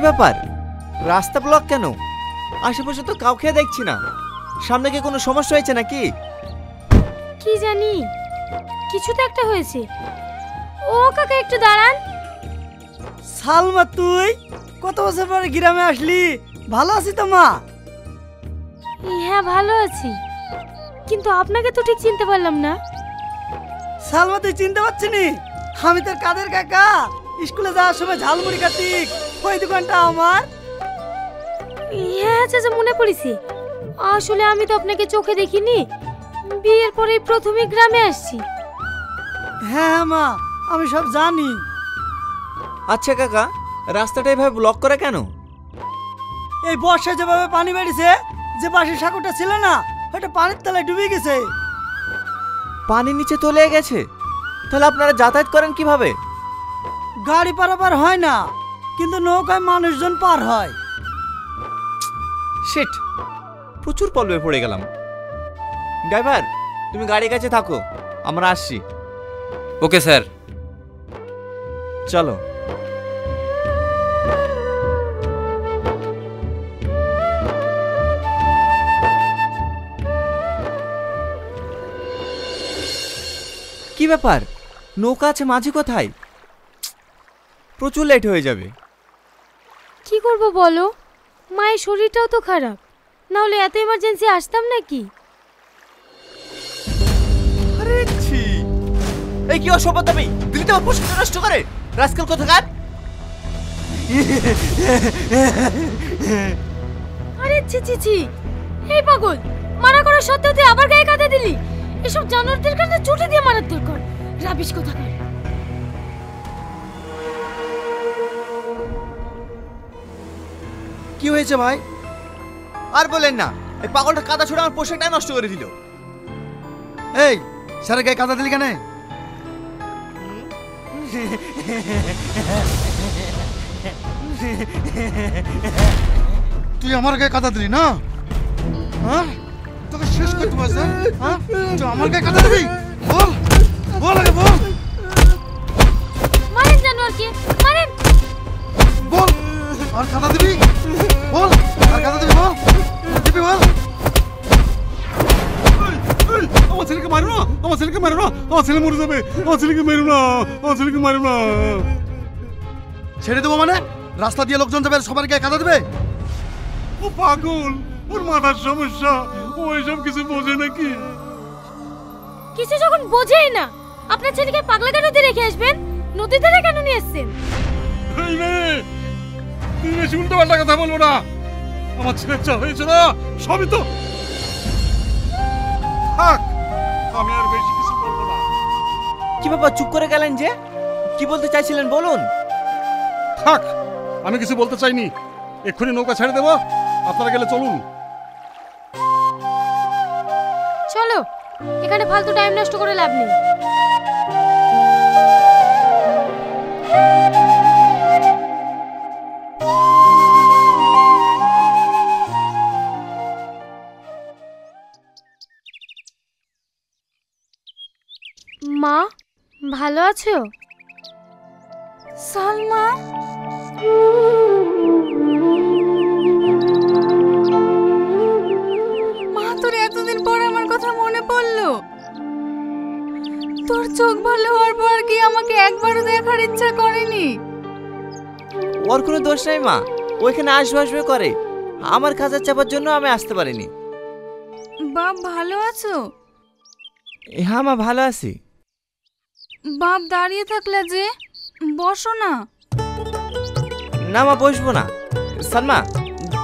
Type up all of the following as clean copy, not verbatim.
ব্যাপার, রাস্তা ব্লক কেন? আশেপাশে তো কাউকে দেখছি না। সামনে কি কোনো সমস্যা হয়েছে নাকি? কি জানি, কিছু তো একটা হয়েছে। ও কাকা একটু দাঁড়ান। সালমা, তুই কত বছর পরে গ্রামে আসলি? ভালো আছি তো মা? হ্যাঁ ভালো আছি, কিন্তু আপনাকে তো ঠিক চিনতে পারলাম না। সালমা, তুই চিনতে পারছিস নি? আমি তোর কাদের কাকা। স্কুলে যাওয়ার সময় ঝালমুড়ি কাটিক, ওই দোকানটা আমার। হ্যাঁ চাচা, মনে পড়েছে। আসলে আমি তো আপনাকে চোখে দেখিনি, বিয়ের পরে প্রথমে গ্রামে আসছি। হ্যাঁ মা, আমি সব জানি। আচ্ছা কাকা, রাস্তাটা এভাবে ব্লক করা কেন? এই বর্ষায় যেভাবে পানি বেড়েছে, যে পাশে সাঁকোটা ছিল না, ওটা পানির তলায় ডুবে গেছে। পানি নিচে তলিয়ে গেছে? তাহলে আপনারা যাতায়াত করেন কিভাবে? গাড়ি পারাপার হয় না, কিন্তু নৌকায় মানুষজন পার হয়। শিট, প্রচুর পলবে পড়ে গেলাম। ড্রাইভার, তুমি গাড়ির কাছে থাকো, আমরা আসছি। Okay sir. চলো। কি ব্যাপার, নৌকা আছে, মাঝি কোথায়? প্রচুর লেট হয়ে যাবে। কি করব বলো, মায়ের শরীরটাও তো খারাপ, না হলে এত ইমার্জেন্সি আসতাম নাকি? আরে ছি, এই কি অসভ্যতামি! দিল্লি তো প্রশ্ন নষ্ট করে রাজকাল কোথাকার। আরে ছি ছি ছি, এই পাগল, মানা করার সত্ত্বেও তুই আবার গায়ে কাঁদে দিলি। এসব জানোয়ারদের কাছে ছুটি দিয়ে মারার দরকার, রাবিশ কোথাকার। কি হয়েছে ভাই? আর বলেন না, এই পাগলটা কাদা ছুড়ে আমার পোশাকটা নষ্ট করে দিল। এই স্যারের গায়ে কাদা দিলি কেন? তুই আমার গায়ে কাদা দিলি না? হ্যাঁ, তোকে শেষ করতে পারছ? হ্যাঁ, তুই আমার গায়ে কাদা দিবি? বল বল আগে বল। মারেন জানোয়ারকে, মারেন। বল, আর কাদা দিবি? বল, আর কাদা দিবি? বল দিবি, বল। আমার ছেলেকে মারো না, আমার ছেলেকে মারো না, আমার ছেলে মরে যাবে। আমার ছেলেকে মেরো না, আমার ছেলেকে মারো না। ছেড়ে দেবো মানে? রাস্তা দিয়ে লোকজন যাবে, সবার গায়ে কাদা দেবে? ও পাগল, ওর মাথার সমস্যা, ও এসব কিছু বোঝে নাকি? কিছু যখন বোঝেই না, আপনার ছেলেকে পাগলা নদীতে রেখে আসবেন, নদীতে কেন নিয়ে এসেছেন? এই রে, তুই বেশি উল্টো পাল্টা কথা বলবো না। আমার ছেলের যা হয়েছে না, সবই তো থাক, আমি আর বেশি কিছু বলবো না। কি ব্যাপার, চুপ করে গেলেন যে? কি বলতে চাইছিলেন বলুন। থাক, আমি কিছু বলতে চাইনি। এক্ষুনি নৌকা ছেড়ে দেবো, আপনারা গেলে চলুন। চলো, এখানে ফালতু টাইম নষ্ট করে লাভ নেই। মা, ভালো আছো? সালমা, মা, তোর এতদিন পর আমার কথা মনে পড়লো। তোর চোখ ভালো হওয়ার পর কি আমাকে একবারও দেখার ইচ্ছা করেনি? ওর কোনো দোষ নাই মা, ওইখানে আসবে করে। আমার কাজের চাপার জন্য আমি আসতে পারিনি। বাপ, ভালো আছো? হ্যাঁ মা, ভালো আছি। বাপ, দাঁড়িয়ে থাকলে যে, বসো না। না মা, বসবো না। সালমা,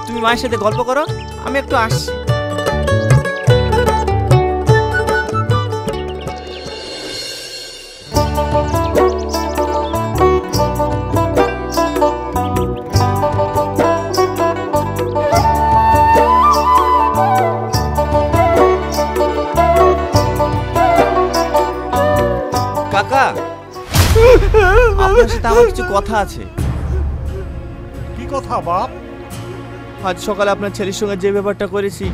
তুমি মায়ের সাথে গল্প করো, আমি একটু আসছি। কাকা, আপনার সাথে আমার কিছু কথা আছে। কি কথা বাপ? আজ সকালে আপনার ছেলের সঙ্গে যে ব্যাপারটা করেছি,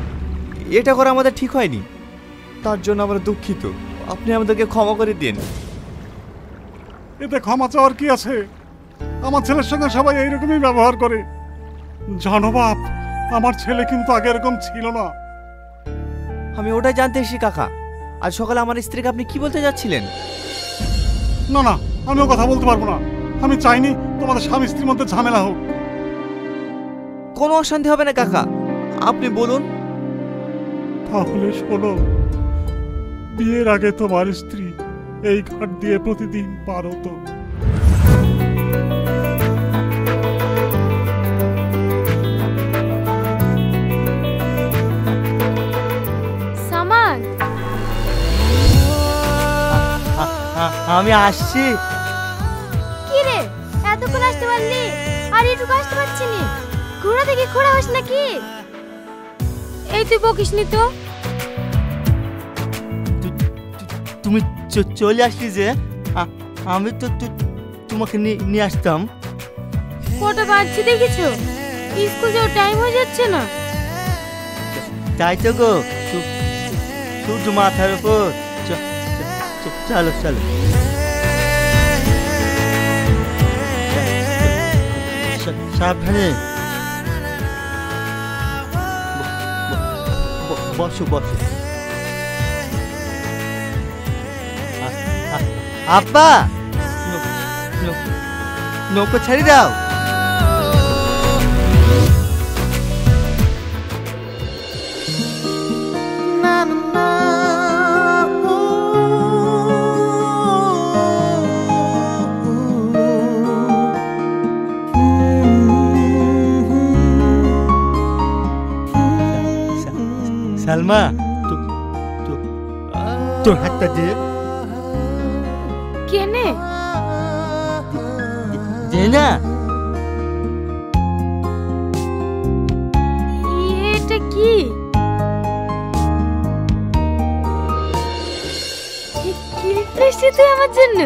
এটা করা আমাদের ঠিক হয়নি। তার জন্য আমরা দুঃখিত। আপনি আমাদেরকে ক্ষমা করে দিন। এতে ক্ষমা চাওয়ার কি আছে? আমার ছেলের সঙ্গে সবাই এইরকমই ব্যবহার করে। জানো বাপ, আমার ছেলে কিন্তু আগে এরকম ছিল না। আমি ওটাই জানতে এসেছি কাকা। আজ সকালে আমার স্ত্রীকে আপনি কি বলতে যাচ্ছিলেন? না না, আমিও কথা বলতে পারবো না। আমি চাইনি তোমাদের স্বামী স্ত্রীর মধ্যে ঝামেলা হোক। কোনো অশান্তি হবে না কাকা, আপনি বলুন। তাহলে শোনো, বিয়ের আগে তোমার স্ত্রী এই ঘাট দিয়ে প্রতিদিন পার হতো। সামান, আমি আসছি। কি রে এতক্ষণ আসতে পারলি আর এটুকু আসতে পারছি নি? ঘোড়া থেকে খোড়া হস নাকি? এই তুই বকিস নি তো। তুমি চলে আসলি যে, আমি তো তোমাকে নিয়ে আসতাম। কটা বাজছে দেখেছো? স্কুল যাওয়ার টাইম হয়ে যাচ্ছে না? তাই তো গো, সূর্য মাথার উপর। চলো চলো। সাবধানে। বসো বসো। আব্বা, নৌকো ছেড়ে দাও। সালমা, তোর হাতটা দে। কেনে? দে না। এটা কি? কিনছিস তুই আমার জন্য?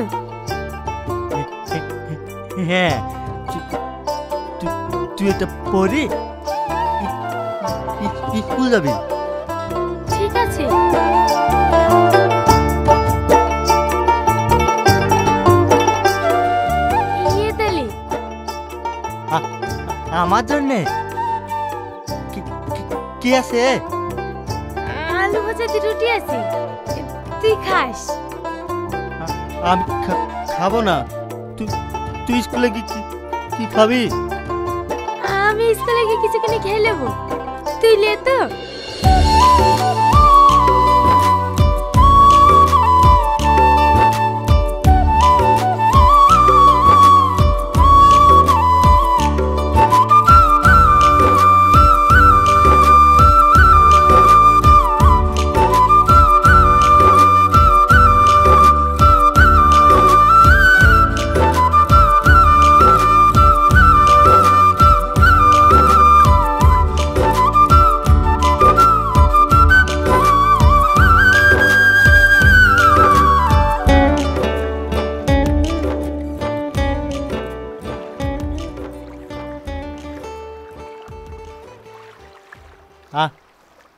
হ্যাঁ, তুই এটা পরে স্কুল যাবি। ঠিক আছে। আমার জন্য কি আছে? আলু ভাজা দিয়ে রুটি আছে, তুই খাস? আমি খাবো না। তুই স্কুলে কি খাবি? আমি স্কুলে গিয়ে কিছু কিনে খেয়ে নেবো, তুই লে তো।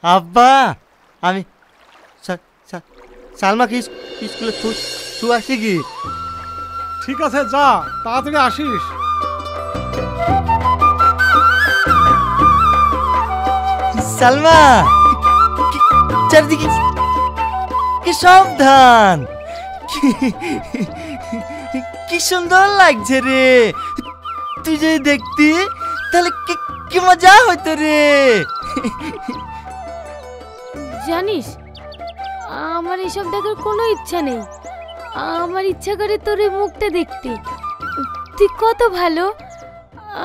আব্বা, আমি সালমাকে স্কুলে তুই আসি কি? ঠিক আছে, যা, তাড়াতাড়ি আসিস। সালমা, চারদিকে কি সাবধান, কি সুন্দর লাগছে রে। তুই যদি দেখতি তাহলে কি মজা হইতো রে। জানিস, আমার এসব দেখার কোনো ইচ্ছা নেই। আমার ইচ্ছা করে তোর এই মুখটা দেখতে। তুই কত ভালো,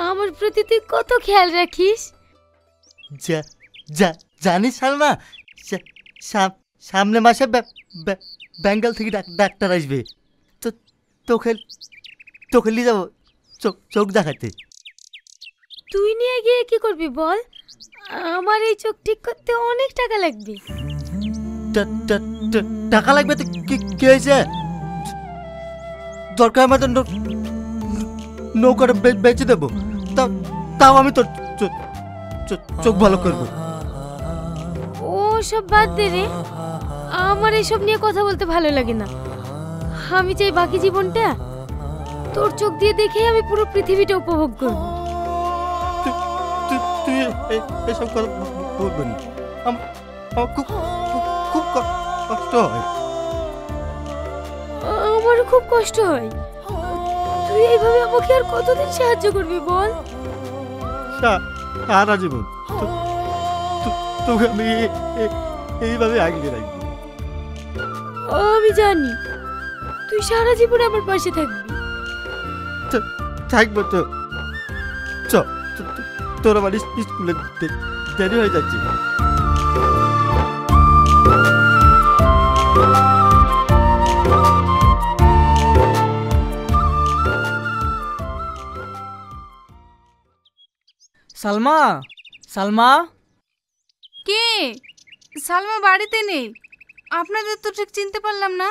আমার প্রতি তুই কত খেয়াল রাখিস। জানিস সালমা, সামনে মাসে বেঙ্গল থেকে ডাক্তার আসবে, তো তোকে নিয়ে যাবো চোখ দেখাতে। তুই নিয়ে গিয়ে কি করবি বল? আমার এই চোখ ঠিক করতে অনেক টাকা লাগবে। টাকা লাগবে তো কি হয়েছে? দরকার আমাদের নৌকাটা বেচে দেবো, তাও আমি তোর চোখ ভালো করবো। ও সব বাদ দে রে, আমার এসব নিয়ে কথা বলতে ভালো লাগে না। আমি চাই বাকি জীবনটা তোর চোখ দিয়ে দেখেই আমি পুরো পৃথিবীটা উপভোগ করব। তুই এসব কথা বলবি না। আমার খুব খুব কষ্ট হয়। আমারও খুব কষ্ট হয়। তুই এইভাবে আমাকে আর কতদিন সাহায্য করবি বল? সারা জীবন তোকে আমি এইভাবে আগলে রাখবো। আমি জানি তুই সারা জীবন আমার পাশে থাকবি। থাকবো তো। তোর আমার স্কুলে দেরি হয়ে যাচ্ছে। সালমা, সালমা, কে? সালমা বাড়িতে নেই। আপনাদের তো ঠিক চিনতে পারলাম না।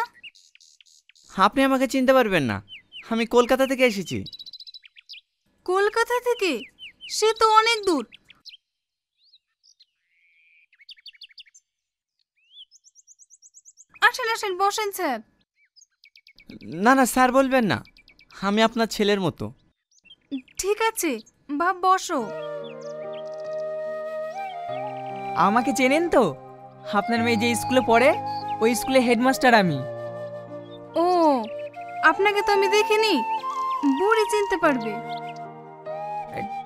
আপনি আমাকে চিনতে পারবেন না, আমি কলকাতা থেকে এসেছি। কলকাতা থেকে? সে তো অনেক দূর। আসেন আসেন, বসেন স্যার। না না স্যার বলবেন না, আমি আপনার ছেলের মতো। ঠিক আছে বাপ, বসো। আমাকে চেনেন তো? আপনার মেয়ে যে স্কুলে পড়ে ওই স্কুলে হেডমাস্টার আমি। ও, আপনাকে তো আমি দেখিনি, বুড়ি চিনতে পারবে।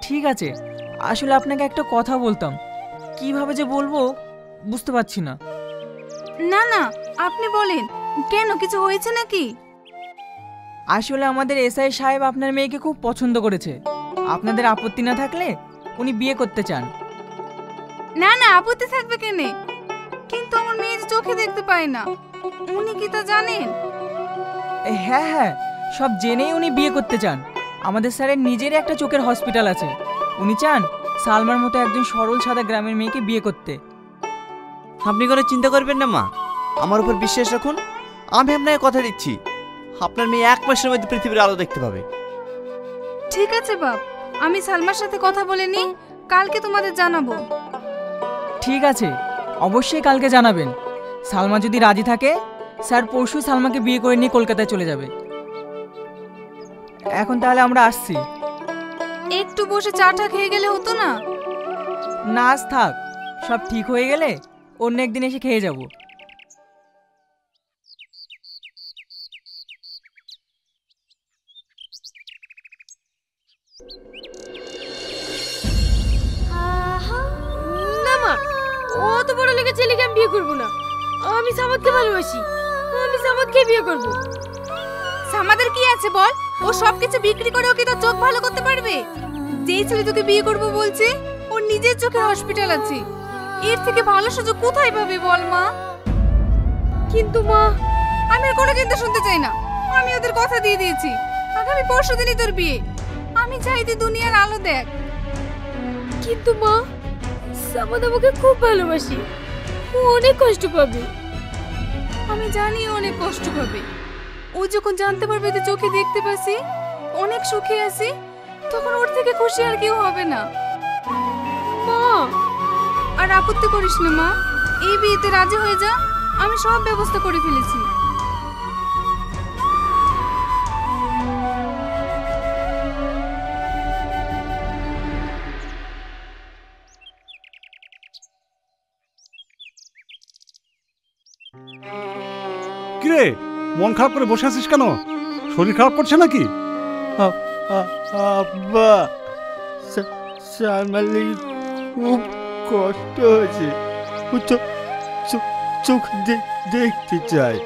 ঠিক আছে, আসলে আপনাকে একটা কথা বলতাম, কিভাবে যে বলবো বুঝতে পারছি না। না না, আপনি বলেন, কেন কিছু হয়েছে নাকি? আসলে আমাদের এসআই সাহেব আপনার মেয়েকে খুব পছন্দ করেছে। আপনাদের আপত্তি না থাকলে উনি বিয়ে করতে চান। না না, আপত্তি থাকবে কেন? কিন্তু আমার মেয়ে যে চোখে দেখতে পায় না, উনি কি তা জানেন? হ্যাঁ হ্যাঁ, সব জেনেই উনি বিয়ে করতে চান। আমাদের স্যারের নিজেরই একটা চোখের হসপিটাল আছে। উনি চান সালমার মতো একজন সরল সাদা গ্রামের মেয়েকে বিয়ে করতে। আপনি কোনো চিন্তা করবেন না মা, আমার উপর বিশ্বাস রাখুন। আমি আপনাকে কথা দিচ্ছি, আপনার মেয়ে 1 মাসের মধ্যে পৃথিবীর আলো দেখতে পাবে। ঠিক আছে বাপ, আমি সালমার সাথে কথা বলে নি, কালকে তোমাদের জানাবো। ঠিক আছে, অবশ্যই কালকে জানাবেন। সালমা যদি রাজি থাকে স্যার পরশু সালমাকে বিয়ে করে নিয়ে কলকাতায় চলে যাবে। এখন তাহলে আমরা আসছি। একটু বসে চাটা খেয়ে গেলে হতো না? না আজ থাক, সব ঠিক হয়ে গেলে অন্য একদিন এসে খেয়ে যাব। না মা, অত বড় লেগে ছেলেকে আমি বিয়ে করবো না। আমি সামাদকে ভালোবাসি, আমি সামাদকে বিয়ে করবো। আমাদের কি আছে বল? ও সবকিছু বিক্রি করে ওকে তো চোখ ভালো করতে পারবে। যেই ছেলে তোকে বিয়ে করবো বলছে, ওর নিজের চোখে হসপিটাল আছে। এর থেকে ভালো সুযোগ কোথায় পাবে বল মা? কিন্তু মা, আমি আর কোনো কিন্তু শুনতে চাই না। আমি ওদের কথা দিয়ে দিয়েছি, আগামী পরশু দিনই তোর বিয়ে। আমি চাই তুই দুনিয়ার আলো দেখ। কিন্তু মা, সামাদ আমাকে খুব ভালোবাসি, ও অনেক কষ্ট পাবে। আমি জানি ও অনেক কষ্ট পাবে। ও যখন জানতে পারবে তুই চোখে দেখতে পাসি, অনেক সুখে আছি, তখন ওর থেকে খুশি আর কেউ হবে না। মা, আর আপত্তি করিস না মা, এই বিয়েতে রাজি হয়ে যা। আমি সব ব্যবস্থা করে ফেলেছি। কিরে, মন খারাপ করে বসে আছিস কেন? শরীর খারাপ করছে নাকি? আব্বা, সালমার লেগে খুব কষ্ট হয়েছে। ও তো চোখ দেখতে চায়।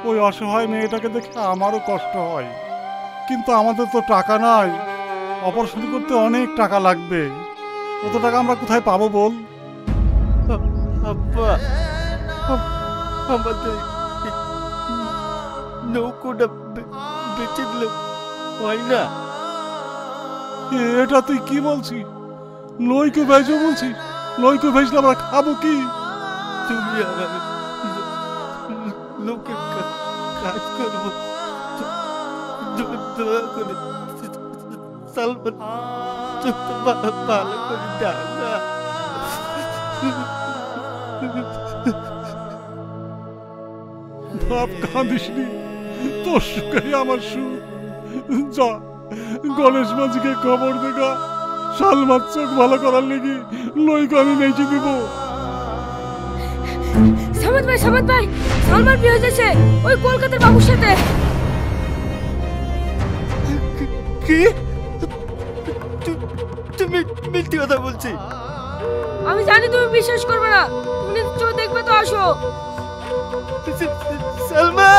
ওই অসহায় মেয়েটাকে দেখে আমারও কষ্ট হয়, কিন্তু আমাদের তো টাকা নাই। অপারেশন করতে অনেক টাকা লাগবে। অত টাকা আমরা কোথায় পাবো বল? আব্বা, আমাদের নৌকোটা বেঁচে দিলে হয় না? এটা তুই কি বলছিস? নইকে ভেজো বলছিস? নইকে ভেজলে আমরা খাবো কি? তুমি আর আমি লোকের কাজ করবো। দয়া করে সালমান চোখটা ভালো করে দাও না। বাপ, কাঁদিস নি, তোর সুখে আমার সুখ। যা গণেশ মাঝিকে খবর দেখা সালমার চোখ ভালো করার লেগে লইকে আমি বেঁচে দিব। সামাদ ভাই সালমার বিয়ে হয়েছে ওই কলকাতার বাবুর সাথে। কি তুমি মিথ্যে কথা বলছি? আমি জানি তুমি বিশ্বাস করবে না, তুমি চোখ দেখবে তো আসো। সালমা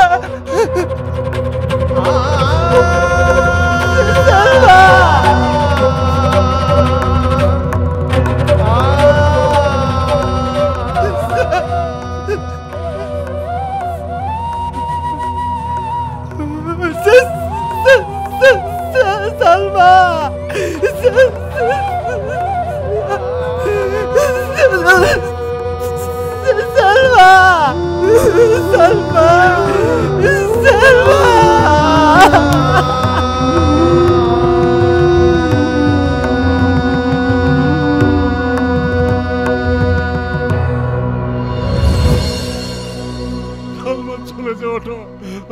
চলে যাওয়াটা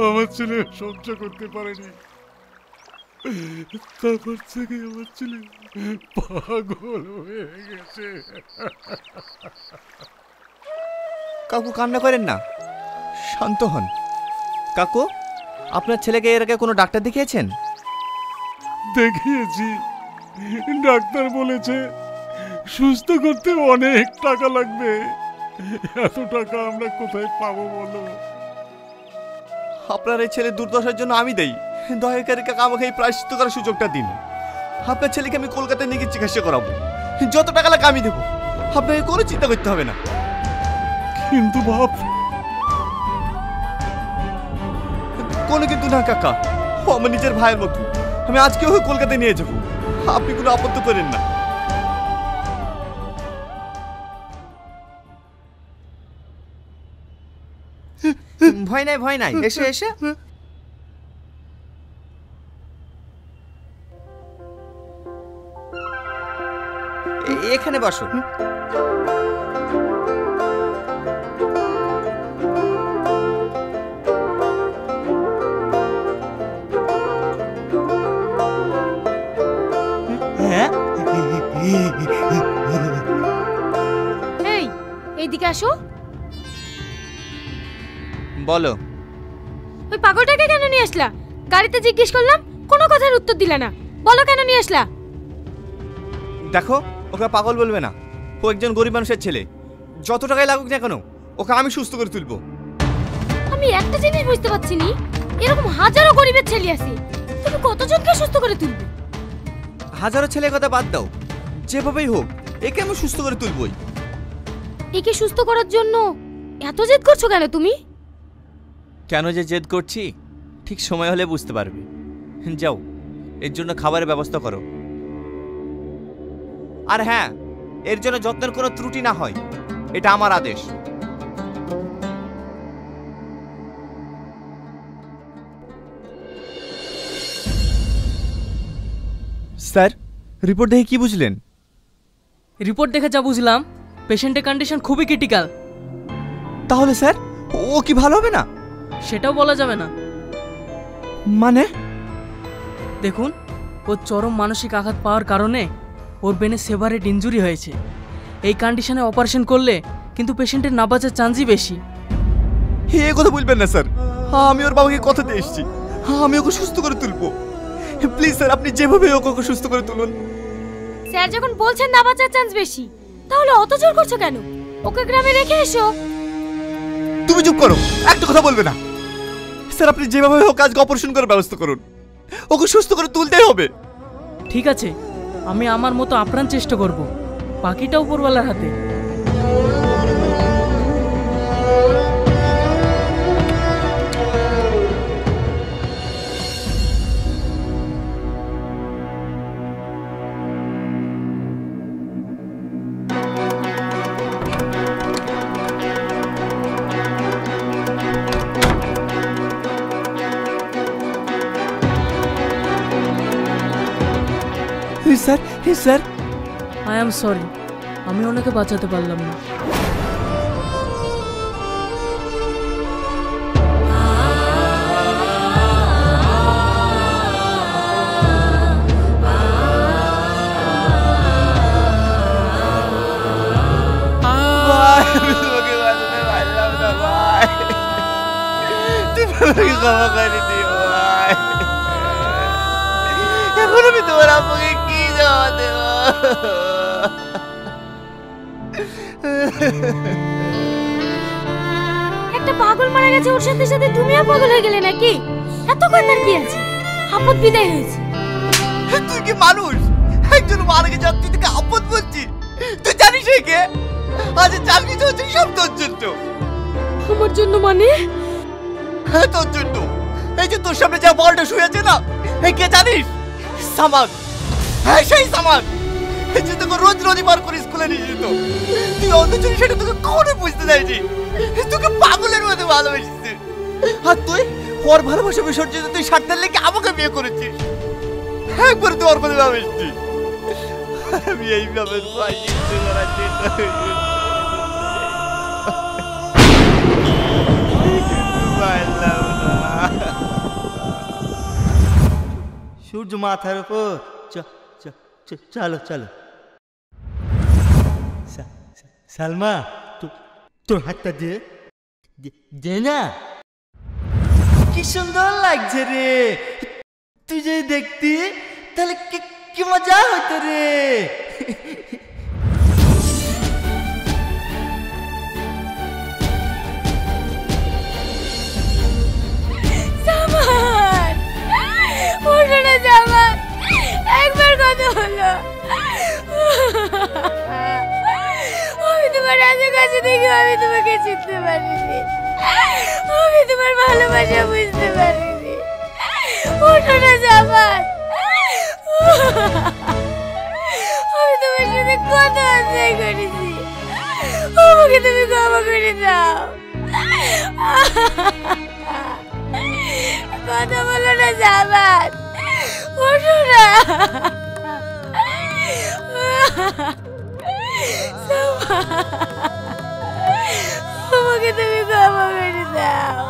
আমার ছেলে সহ্য করতে পারেনি। তারপর থেকে আমার ছেলে পাগল হয়ে গেছে। কাকু কান্না করেন না, শান্ত হন। কাকু, আপনার ছেলেকে এর আগে কোনো ডাক্তার দেখিয়েছেন? দেখিয়েছি, ডাক্তার বলেছে সুস্থ করতে অনেক টাকা লাগবে। এত টাকা আমরা কোথায় পাবো বলো? আপনার এই ছেলের দুর্দশার জন্য আমি দেই। দয়া করে কাকা আমাকে এই প্রায়শ্চিত্ত করার সুযোগটা দিন। আপনার ছেলেকে আমি কলকাতায় নিয়ে গিয়ে চিকিৎসা করাবো, যত টাকা লাগে আমি দেবো। আপনাকে কোনো চিন্তা করতে হবে না। কিন্তু বাপ, কোনো কিন্তু না কাকা, ও আমার নিজের ভাইয়ের মতো। আমি আজকে ওকে কলকাতায় নিয়ে যাবো, আপনি কোনো আপত্তি করেন না। ভয় নাই ভয় নাই, এসো এসো। এখানে বসো। এই এইদিকে আসো। বলো। ওই পাগলটাকে কেন নিয়ে আসলা? গাড়িতে জিজ্ঞেস করলাম, কোনো কথার উত্তর দিলা না। বলো কেন নিয়ে আসলা? দেখো, ওকে পাগল বলবে না। ও একজন গরিব মানুষের ছেলে। যত টাকাই লাগুক না কেন, ওকে আমি সুস্থ করে তুলবো। আমি একটা জিনিস বুঝতে পারছি না, এরকম হাজারো গরিবের ছেলে আছে, তুমি কতজনকে সুস্থ করে তুলবে? হাজারো ছেলের কথা বাদ দাও, যেভাবেই হোক একে আমি সুস্থ করে তুলবই। একে সুস্থ করার জন্য এত জেদ করছো কেন তুমি? কেন যে জেদ করছি ঠিক সময় হলে বুঝতে পারবে। যাও, এর জন্য খাবারের ব্যবস্থা করো। আর হ্যাঁ, এর জন্য যত্নের কোনো ত্রুটি না হয়, এটা আমার আদেশ। স্যার, রিপোর্ট দেখে কি বুঝলেন? রিপোর্ট দেখে যা বুঝলাম, পেশেন্টের কন্ডিশন খুবই ক্রিটিক্যাল। তাহলে স্যার, ও কি ভালো হবে না? সেটাও বলা যাবে না। মানে? দেখুন, ওর চরম মানসিক আঘাত পাওয়ার কারণে ওর ব্রেনে সেভারেট ইনজুরি হয়েছে। এই কন্ডিশনে অপারেশন করলে কিন্তু পেশেন্টের না বাঁচার চান্সই বেশি। এ কথা বলবেন না স্যার, আমি ওর বাবাকে কথা দিয়ে এসেছি, আমি ওকে সুস্থ করে তুলবো। প্লিজ স্যার, আপনি যেভাবে ওকে সুস্থ করে তুলুন। স্যার যখন বলছেন না বাঁচার চান্স বেশি, তাহলে অত জোর করছো কেন? ওকে গ্রামে রেখে এসো। তুমি চুপ করো, একটা কথা বলবে না। স্যার, আপনি যেভাবে হোক আজকে অপারেশন করার ব্যবস্থা করুন, ওকে সুস্থ করে তুলতেই হবে। ঠিক আছে, আমি আমার মতো আপ্রাণ চেষ্টা করব, বাকিটা উপরওয়ালার হাতে। Sir, sir, I am sorry, আমি ওনাকে বাঁচাতে পারলাম না। আমাকে ক্ষমা করে দিও ভাই। এখন আমি তোমার আব্বুকে কি জবাব দেব? একটা পাগল মারা গেছে, ওর সাথে সাথে তুমিও পাগল হয়ে গেলে নাকি? এত কান্নার কি আছে? আপদ বিদায় হয়েছে। তুই কি মানুষ? একজন মারা গেছে তুই তোকে আপদ বলছিস? তুই জানিস এই কে? আজ চাকরি তো হচ্ছে সব তোর জন্য। আমার জন্য মানে? হ্যাঁ তোর জন্য। এই যে তোর সামনে যা বলটা শুয়ে আছে না, এই কে জানিস? সামাদ। হ্যাঁ সেই সামাদ। এই যে তোকে রোজ রবিবার করে স্কুলে নিয়ে যেত। তুই অথচ সেটা তোকে কখনো বুঝতে দেয়নি। তোকে পাগলের মতো ভালোবেসেছে। আর তুই ওর ভালোবাসা বিসর্জিত তুই স্বার্থের লেগে আমাকে বিয়ে করেছিস। একবার তুই ওর কথা ভাবিসনি। আমি এইভাবে সূর্য মাথার উপর চলো চলো। সালমা তোর হাতটা দে না। কি সুন্দর লাগছে রে। তুই যদি দেখতি তাহলে কি মজা হতো রে। জামান, ওঠো না জামান, একবার কথা হলো। আমি তোমার কাছে দেখি আমি তোমাকে চিনতে পারিনি, আমি তোমার ভালোবাসা বুঝতে পারিনি। ওঠো না জামান, আমি তোমার সাথে কত অন্যায় করেছি, আমাকে তুমি ক্ষমা করে দাও। কথা বলো না জামান, ওঠো না। আমাকে তুমি ক্ষমা করে দাও।